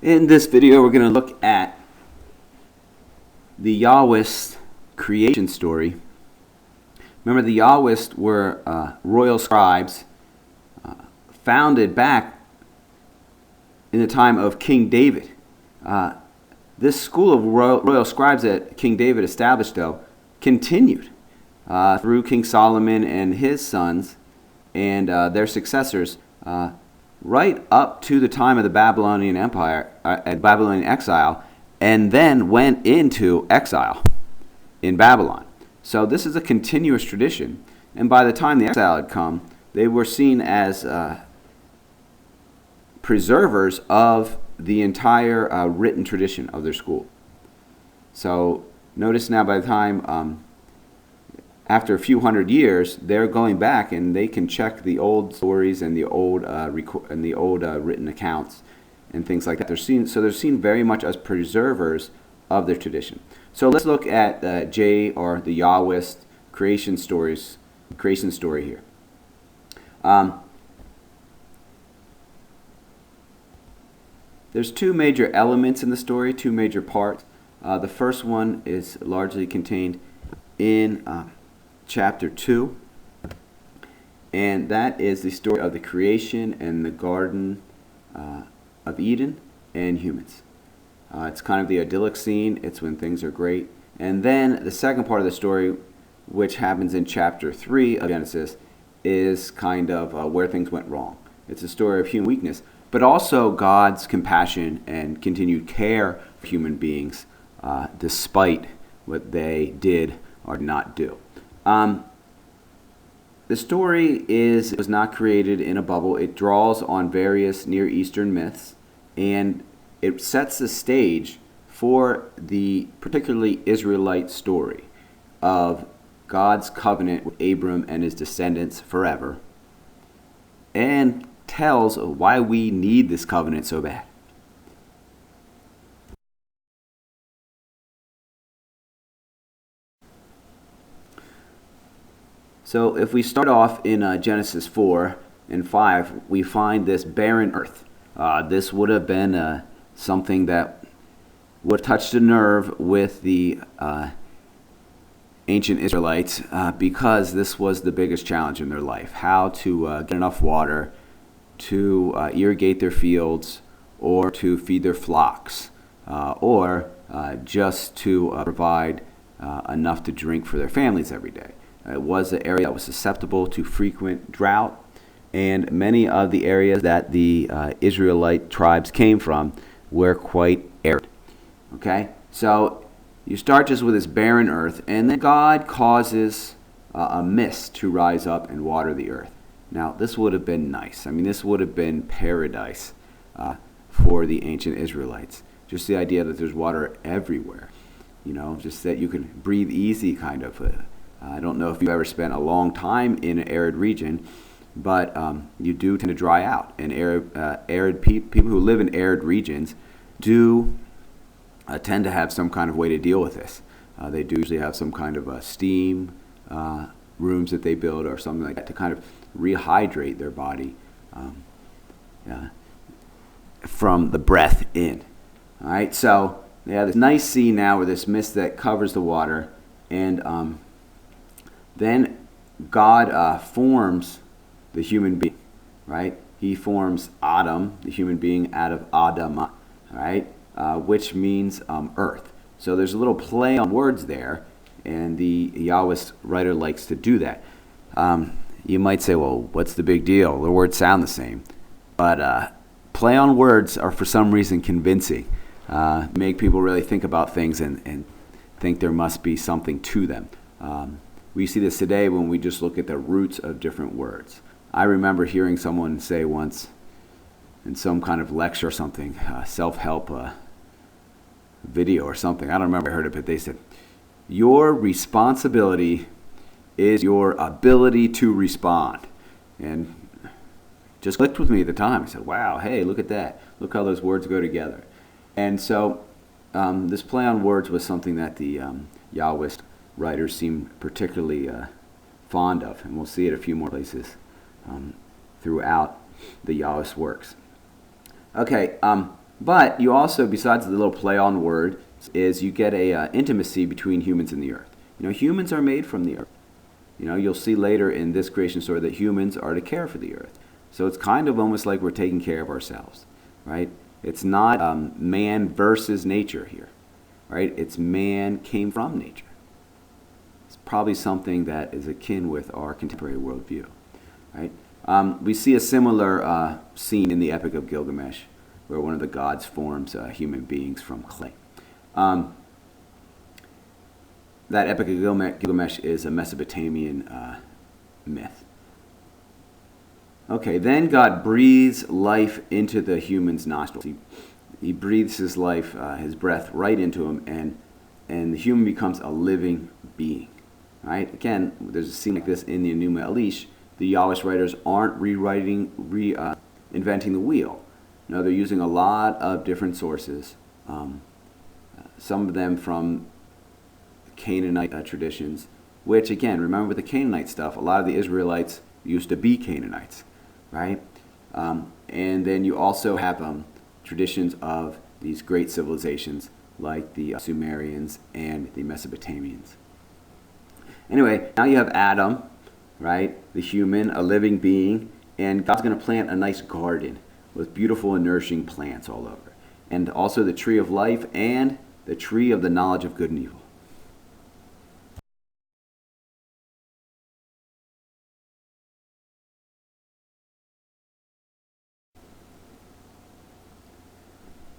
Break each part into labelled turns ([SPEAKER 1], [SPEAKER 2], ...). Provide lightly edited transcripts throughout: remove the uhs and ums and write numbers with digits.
[SPEAKER 1] In this video, we're going to look at the Yahwist creation story. Remember, the Yahwist were royal scribes founded back in the time of King David. This school of royal scribes that King David established, though, continued through King Solomon and his sons and their successors right up to the time of the Babylonian Empire, Babylonian exile, and then went into exile in Babylon. So this is a continuous tradition. And by the time the exile had come, they were seen as preservers of the entire written tradition of their school. So notice now, by the time after a few hundred years, they're going back and they can check the old stories and the old written accounts and things like that. They're seen very much as preservers of their tradition. So let's look at or the Yahwist creation story here. There's two major elements in the story, two major parts. The first one is largely contained in chapter 2, and that is the story of the creation and the Garden of Eden and humans. It's kind of the idyllic scene. It's when things are great. And then the second part of the story, which happens in chapter 3 of Genesis, is kind of where things went wrong. It's a story of human weakness, but also God's compassion and continued care for human beings despite what they did or did not do. The story was not created in a bubble. It draws on various Near Eastern myths, and it sets the stage for the particularly Israelite story of God's covenant with Abram and his descendants forever, and tells why we need this covenant so bad. So if we start off in Genesis 4 and 5, we find this barren earth. This would have been something that would have touched a nerve with the ancient Israelites because this was the biggest challenge in their life. How to get enough water to irrigate their fields, or to feed their flocks, or just to provide enough to drink for their families every day. It was an area that was susceptible to frequent drought, and many of the areas that the Israelite tribes came from were quite arid. Okay, so you start just with this barren earth, and then God causes a mist to rise up and water the earth. Now, this would have been nice. I mean, this would have been paradise for the ancient Israelites. Just the idea that there's water everywhere, just that you could breathe easy, kind of. I don't know if you've ever spent a long time in an arid region, but you do tend to dry out. And people who live in arid regions do tend to have some kind of way to deal with this. They do usually have some kind of steam rooms that they build or something like that to kind of rehydrate their body from the breath in. All right, so they have this nice scene now with this mist that covers the water, and then God forms the human being, right? He forms Adam, the human being, out of Adamah, right? Which means earth. So there's a little play on words there, and the Yahwist writer likes to do that. You might say, well, what's the big deal? The words sound the same. But play on words are for some reason convincing. Make people really think about things and think there must be something to them. We see this today when we just look at the roots of different words. I remember hearing someone say once in some kind of lecture or something, self-help video or something, I don't remember I heard it, but they said, your responsibility is your ability to respond. And just clicked with me at the time. I said, wow, hey, look at that. Look how those words go together. And so this play on words was something that the Yahwist writers seem particularly fond of, and we'll see it a few more places throughout the Yahwist works. Okay, But you also, besides the little play on word, is you get a intimacy between humans and the earth. Humans are made from the earth. You'll see later in this creation story that humans are to care for the earth. So it's kind of almost like we're taking care of ourselves, right? It's not man versus nature here, right? It's man came from nature. It's probably something that is akin with our contemporary worldview, right? We see a similar scene in the Epic of Gilgamesh, where one of the gods forms human beings from clay. That Epic of Gilgamesh is a Mesopotamian myth. Okay, then God breathes life into the human's nostrils. He breathes his life, his breath, right into him, and the human becomes a living being. Right? Again, there's a scene like this in the Enuma Elish. The Yahwist writers aren't inventing the wheel. No, they're using a lot of different sources. Some of them from Canaanite traditions, which again, remember with the Canaanite stuff, a lot of the Israelites used to be Canaanites, right? And then you also have traditions of these great civilizations like the Sumerians and the Mesopotamians. Anyway, now you have Adam, right? The human, a living being, and God's going to plant a nice garden with beautiful and nourishing plants all over. And also the tree of life and the tree of the knowledge of good and evil.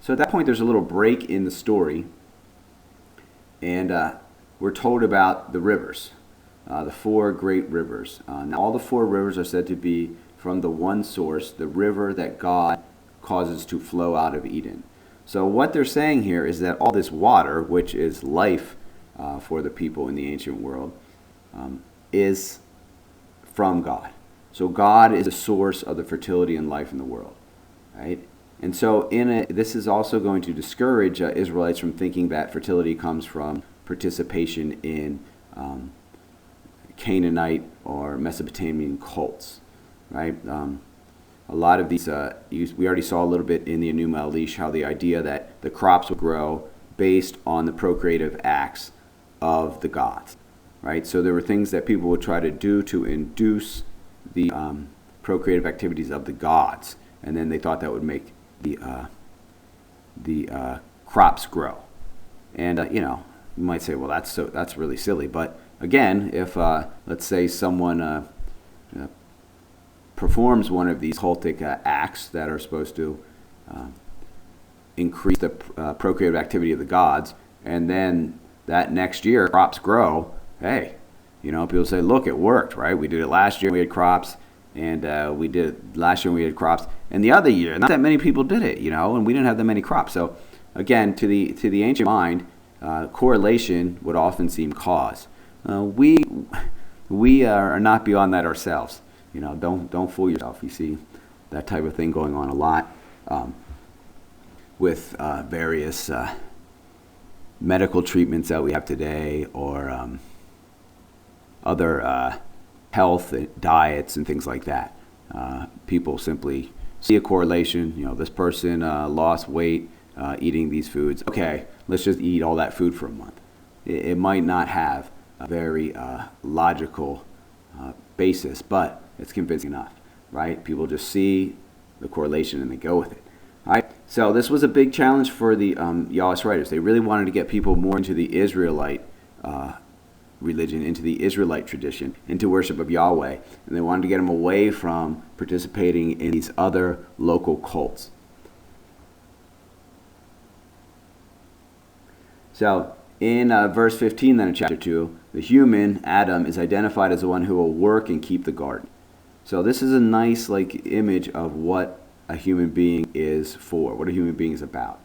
[SPEAKER 1] So at that point, there's a little break in the story, and we're told about the rivers, the four great rivers. Now, all the four rivers are said to be from the one source, the river that God causes to flow out of Eden. So what they're saying here is that all this water, which is life for the people in the ancient world, is from God. So God is the source of the fertility and life in the world, right? And so this is also going to discourage Israelites from thinking that fertility comes from participation in Canaanite or Mesopotamian cults, right? A lot of these, we already saw a little bit in the Enuma Elish how the idea that the crops would grow based on the procreative acts of the gods, right? So there were things that people would try to do to induce the procreative activities of the gods, and then they thought that would make the crops grow. And you might say, well, that's really silly. But again, if let's say someone performs one of these cultic acts that are supposed to increase the procreative activity of the gods, and then that next year crops grow, hey, people say, look, it worked, right? We did it last year, we had crops. And we did it last year when we had crops. And the other year, not that many people did it, and we didn't have that many crops. So again, to the ancient mind, correlation would often seem cause. We are not beyond that ourselves. Don't fool yourself. You see that type of thing going on a lot with various medical treatments that we have today, or other health diets and things like that. People simply see a correlation. This person lost weight eating these foods. Okay, let's just eat all that food for a month. It might not have a very logical basis, but it's convincing enough, right? People just see the correlation and they go with it. All right. So this was a big challenge for the Yahwist writers. They really wanted to get people more into the Israelite religion, into the Israelite tradition, into worship of Yahweh. And they wanted to get them away from participating in these other local cults. So in verse 15 then of chapter 2, the human, Adam, is identified as the one who will work and keep the garden. So this is a nice image of what a human being is for, what a human being is about.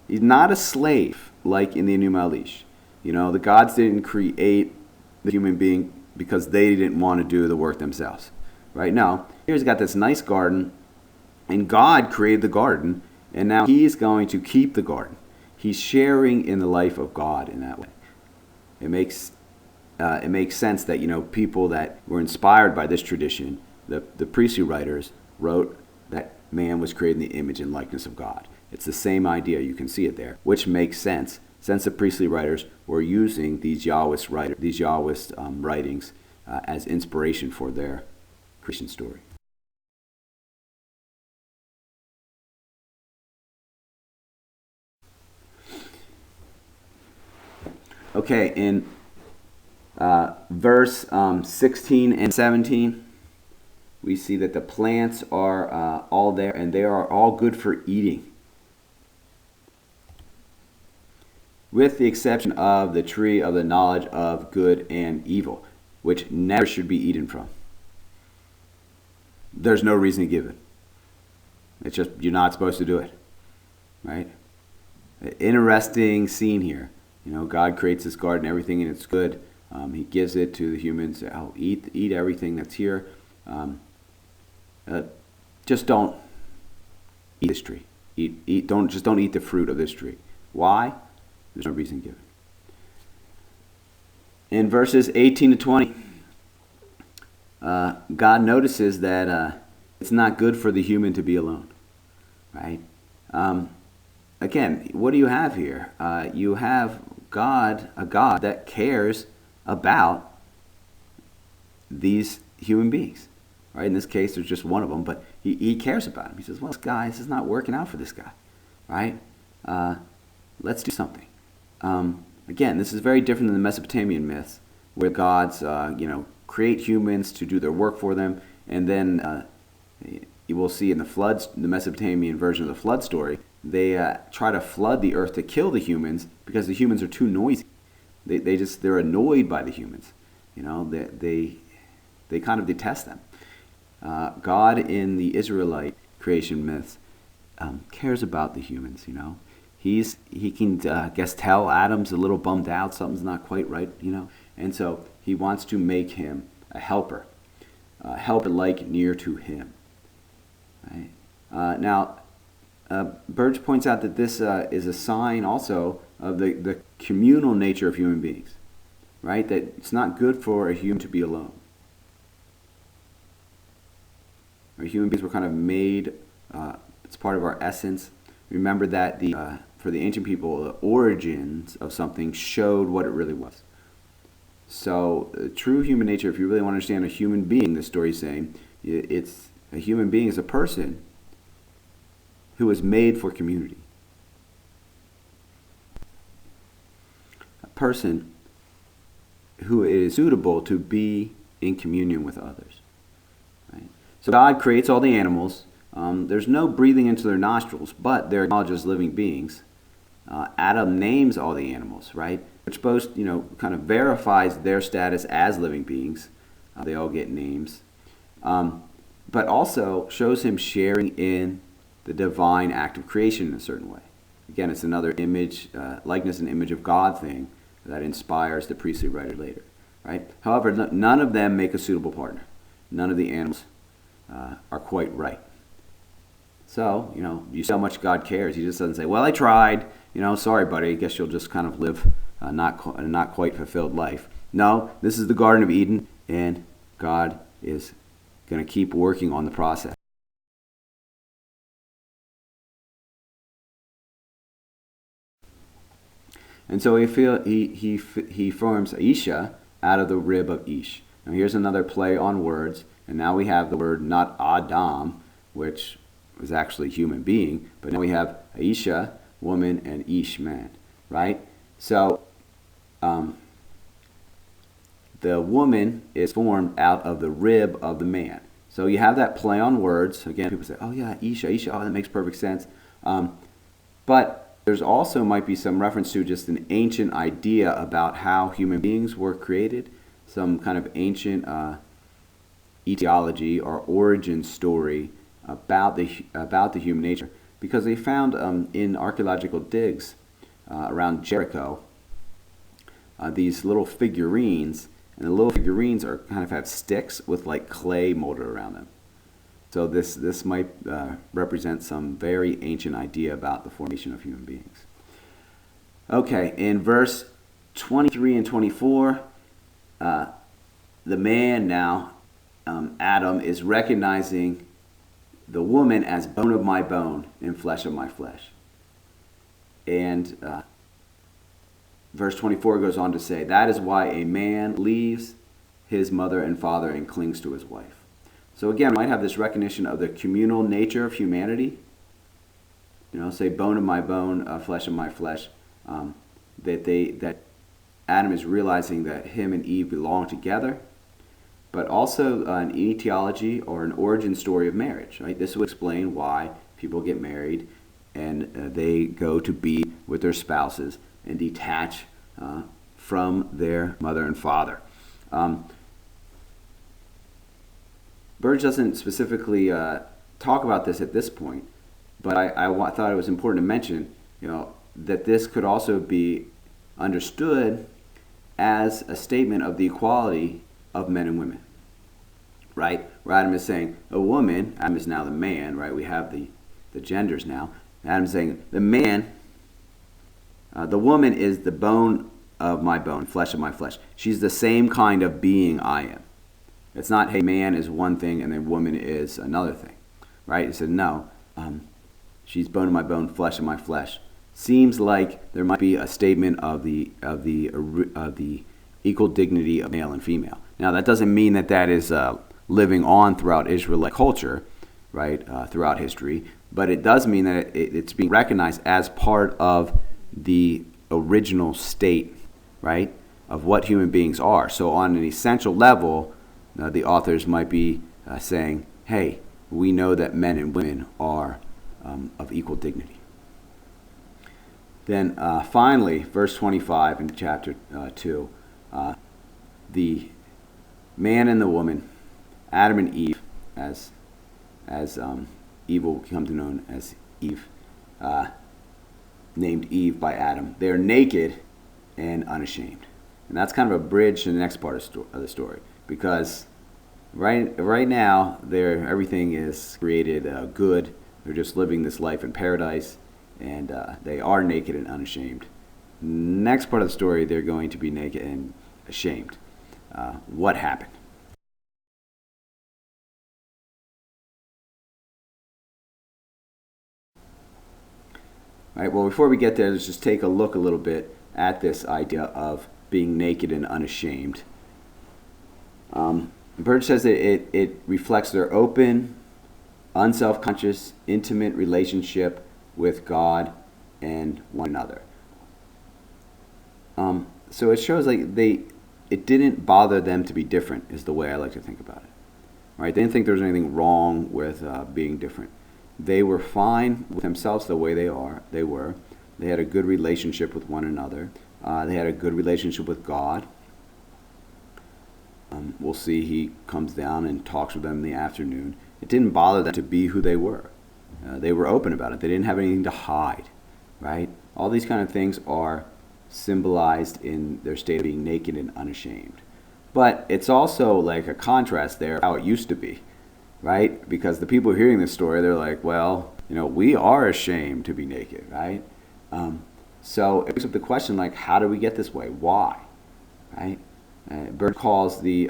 [SPEAKER 1] He's not a slave like in the Enuma Elish. The gods didn't create the human being because they didn't want to do the work themselves, right? No, here's got this nice garden, and God created the garden, and now he's going to keep the garden. He's sharing in the life of God in that way. It makes sense that people that were inspired by this tradition, the priestly writers wrote that man was created in the image and likeness of God. It's the same idea. You can see it there, which makes sense. Since the priestly writers were using these Yahwist writings as inspiration for their Christian story. Okay, in verse 16 and 17, we see that the plants are all there, and they are all good for eating, with the exception of the tree of the knowledge of good and evil, which never should be eaten from. There's no reason given. It's just you're not supposed to do it, right? Interesting scene here. God creates this garden, everything, and it's good. He gives it to the humans. Oh, eat everything that's here. Just don't eat this tree. Don't eat the fruit of this tree. Why? There's no reason given. In verses 18 to 20, God notices that it's not good for the human to be alone, right? Again, what do you have here? You have a God that cares about these human beings, right? In this case, there's just one of them, but he cares about him. He says, well, this is not working out for this guy, right? Let's do something. Again, this is very different than the Mesopotamian myths, where gods, create humans to do their work for them, and then you will see in the Mesopotamian version of the flood story, they try to flood the earth to kill the humans because the humans are too noisy. They're annoyed by the humans. They kind of detest them. God in the Israelite creation myths cares about the humans. He can tell Adam's a little bummed out, something's not quite right. And so he wants to make him a helper like near to him. Right? Now, Burge points out that this is a sign also of the communal nature of human beings, right? That it's not good for a human to be alone. Human beings were kind of made, it's part of our essence. Remember that for the ancient people, the origins of something showed what it really was. So, true human nature, if you really want to understand a human being, the story is saying, it's a human being is a person who is made for community. A person who is suitable to be in communion with others. Right? So God creates all the animals. There's no breathing into their nostrils, but they're acknowledged as living beings. Adam names all the animals, right? Which both, kind of verifies their status as living beings. They all get names. But also shows him sharing in the divine act of creation in a certain way. Again, it's another image, likeness and image of God thing that inspires the priestly writer later, right? However, none of them make a suitable partner. None of the animals are quite right. So, you see how much God cares. He just doesn't say, well, I tried, sorry, buddy, I guess you'll just kind of live a not quite fulfilled life. No, this is the Garden of Eden, and God is going to keep working on the process. And so he forms Isha out of the rib of Ish. Now here's another play on words, and now we have the word not Adam, which was actually human being, but now we have Isha, woman, and Ish, man, right? So the woman is formed out of the rib of the man. So you have that play on words. Again, people say, oh yeah, Isha, oh, that makes perfect sense. But there's also might be some reference to just an ancient idea about how human beings were created, some kind of ancient etiology or origin story about the human nature, because they found in archaeological digs around Jericho these little figurines, and the little figurines are kind of have sticks with like clay molded around them. So this might represent some very ancient idea about the formation of human beings. Okay, in verse 23 and 24, the man now, Adam, is recognizing the woman as bone of my bone and flesh of my flesh. And verse 24 goes on to say, that is why a man leaves his mother and father and clings to his wife. So again, we might have this recognition of the communal nature of humanity. Say bone of my bone, flesh of my flesh. That Adam is realizing that him and Eve belong together, but also an etiology or an origin story of marriage. Right? This will explain why people get married and they go to be with their spouses and detach from their mother and father. Burge doesn't specifically talk about this at this point, but I thought it was important to mention, that this could also be understood as a statement of the equality of men and women, right? Where Adam is saying a woman, Adam is now the man, right? We have the genders now. Adam's saying the man, the woman is the bone of my bone, flesh of my flesh. She's the same kind of being I am. It's not, hey, man is one thing and then woman is another thing, right? He said, no, she's bone of my bone, flesh of my flesh. Seems like there might be a statement of the equal dignity of male and female. Now, that doesn't mean that is living on throughout Israelite culture, right, throughout history, but it does mean that it's being recognized as part of the original state, right, of what human beings are. So on an essential level, the authors might be saying, hey, we know that men and women are of equal dignity. Then finally, verse 25 in chapter 2, the man and the woman, Adam and Eve, as Eve will come to known as Eve, named Eve by Adam. They are naked and unashamed. And that's kind of a bridge to the next part of the story, because right now everything is created good. They're just living this life in paradise, and they are naked and unashamed. Next part of the story, they're going to be naked and ashamed. What happened? All right, well, before we get there, let's just take a look a little bit at this idea of being naked and unashamed. Burge says that it reflects their open, unself-conscious, intimate relationship with God and one another. So it shows like it didn't bother them to be different, is the way I like to think about it. Right? They didn't think there was anything wrong with being different. They were fine with themselves the way they were. They had a good relationship with one another. They had a good relationship with God. We'll see he comes down and talks with them in the afternoon. It didn't bother them to be who they were. They were open about it. They didn't have anything to hide, right? All these kind of things are symbolized in their state of being naked and unashamed. But it's also like a contrast there, how it used to be, right? Because the people hearing this story, they're like, well, we are ashamed to be naked, right? So it brings up the question, like, how do we get this way? Why, right? Burge calls the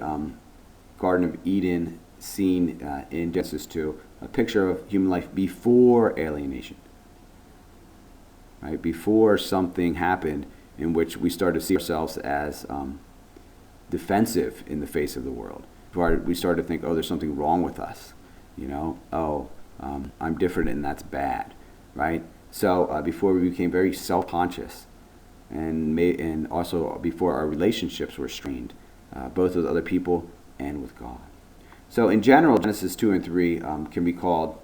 [SPEAKER 1] Garden of Eden scene in Genesis 2 a picture of human life before alienation, right? Before something happened in which we started to see ourselves as defensive in the face of the world. We started to think, oh, there's something wrong with us, I'm different and that's bad, right? So before we became very self-conscious, and also before our relationships were strained, both with other people and with God. So in general, Genesis 2 and 3 can be called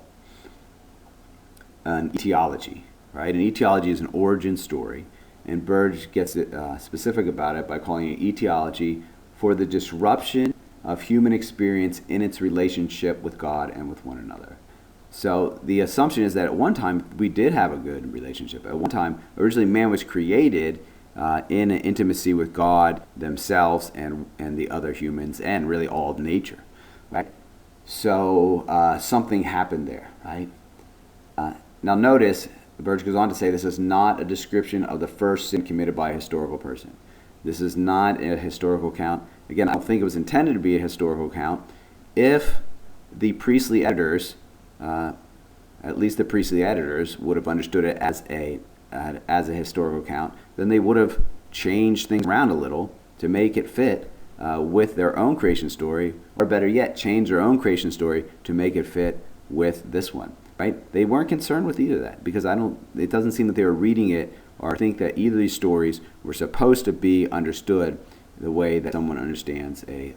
[SPEAKER 1] an etiology, right? An etiology is an origin story, and Burge gets it specific about it by calling it etiology for the disruption of human experience in its relationship with God and with one another. So the assumption is that at one time we did have a good relationship. At one time, originally man was created in an intimacy with God, themselves, and the other humans, and really all of nature, right? So something happened there, right? Now notice, Burge goes on to say this is not a description of the first sin committed by a historical person. This is not a historical account. Again, I don't think it was intended to be a historical account. If the priestly editors, at least the priestly editors, would have understood it as as a historical account, then they would have changed things around a little to make it fit with their own creation story, or better yet, change their own creation story to make it fit with this one. Right? They weren't concerned with either of that, because it doesn't seem that they were reading it or think that either of these stories were supposed to be understood the way that someone understands a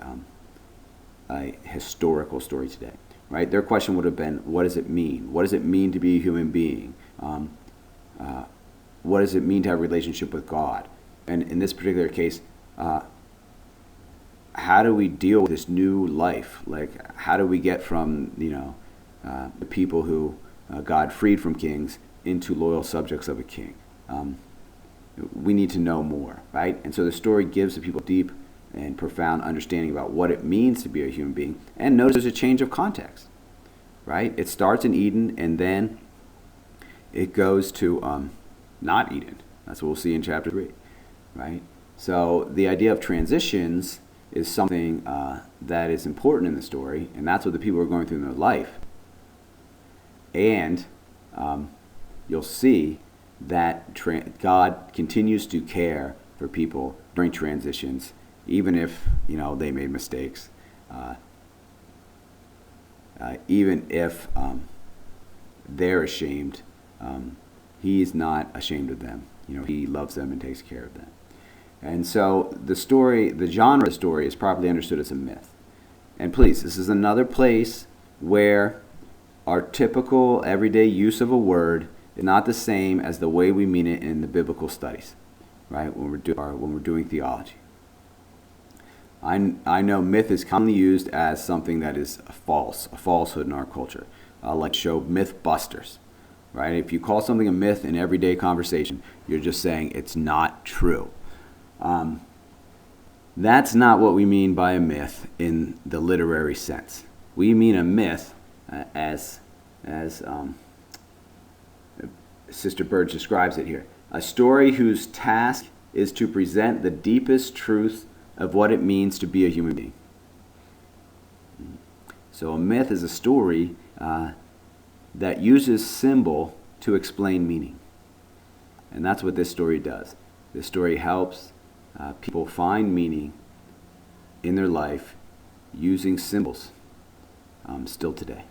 [SPEAKER 1] historical story today. Right? Their question would have been, what does it mean? What does it mean to be a human being? What does it mean to have a relationship with God? And in this particular case, how do we deal with this new life? Like, how do we get from, the people who God freed from kings into loyal subjects of a king? We need to know more, right? And so the story gives the people deep and profound understanding about what it means to be a human being. And notice there's a change of context, right? It starts in Eden, and then it goes to not Eden. That's what we'll see in chapter 3, right? So the idea of transitions is something that is important in the story, and that's what the people are going through in their life. And you'll see that God continues to care for people during transitions, even if they made mistakes, even if they're ashamed. He's not ashamed of them. He loves them and takes care of them. And so the genre of the story is properly understood as a myth. And please, this is another place where our typical everyday use of a word is not the same as the way we mean it in the biblical studies, right? When we're doing theology. I know myth is commonly used as something that is a falsehood in our culture, like show Mythbusters, right? If you call something a myth in everyday conversation, you're just saying it's not true. That's not what we mean by a myth in the literary sense. We mean a myth as Sister Bird describes it here. A story whose task is to present the deepest truth of what it means to be a human being. So a myth is a story that uses symbol to explain meaning. And that's what this story does. This story helps people find meaning in their life using symbols still today.